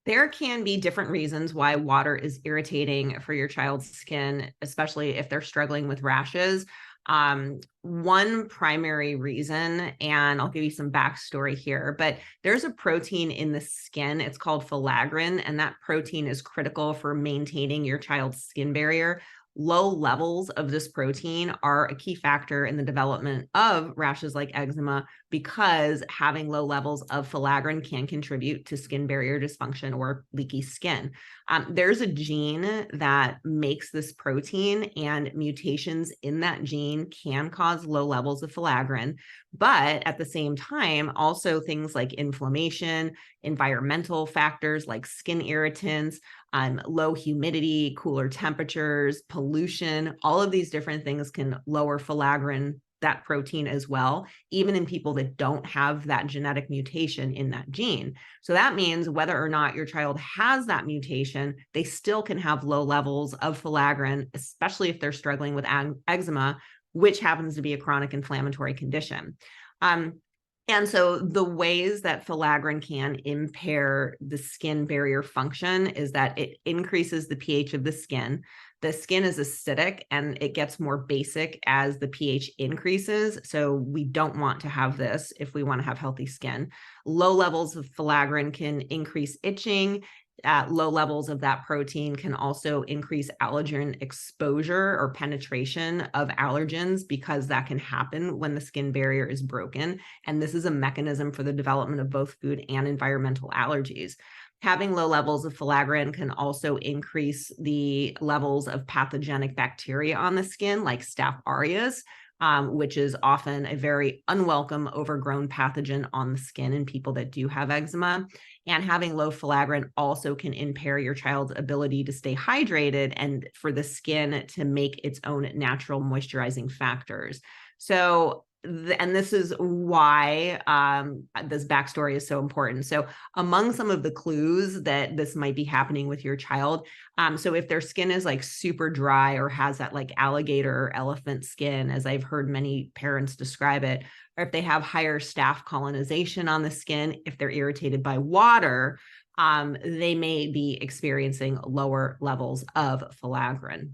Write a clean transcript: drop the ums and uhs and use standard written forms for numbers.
There can be different reasons why water is irritating for your child's skin, especially if they're struggling with rashes. One primary reason, and I'll give you some backstory here, but there's a protein in the skin. It's called filaggrin, and that protein is critical for maintaining your child's skin barrier. Low levels of this protein are a key factor in the development of rashes like eczema because having low levels of filaggrin can contribute to skin barrier dysfunction or leaky skin. There's a gene that makes this protein, and mutations in that gene can cause low levels of filaggrin. But at the same time, also things like inflammation, environmental factors like skin irritants, low humidity, cooler temperatures, pollution, all of these different things can lower filaggrin, that protein as well, even in people that don't have that genetic mutation in that gene. So that means whether or not your child has that mutation, they still can have low levels of filaggrin, especially if they're struggling with eczema, which happens to be a chronic inflammatory condition. And so the ways that filaggrin can impair the skin barrier function is that it increases the pH of the skin. The skin is acidic and it gets more basic as the pH increases. So we don't want to have this if we want to have healthy skin. Low levels of filaggrin can increase itching. Low levels of that protein can also increase allergen exposure or penetration of allergens, because that can happen when the skin barrier is broken. And this is a mechanism for the development of both food and environmental allergies. Having low levels of filaggrin can also increase the levels of pathogenic bacteria on the skin, like Staph aureus, which is often a very unwelcome overgrown pathogen on the skin in people that do have eczema. And having low filaggrin also can impair your child's ability to stay hydrated and for the skin to make its own natural moisturizing factors. So, and this is why this backstory is so important. So among some of the clues that this might be happening with your child, so if their skin is like super dry or has that like alligator or elephant skin, as I've heard many parents describe it, or if they have higher staph colonization on the skin, if they're irritated by water, they may be experiencing lower levels of filaggrin.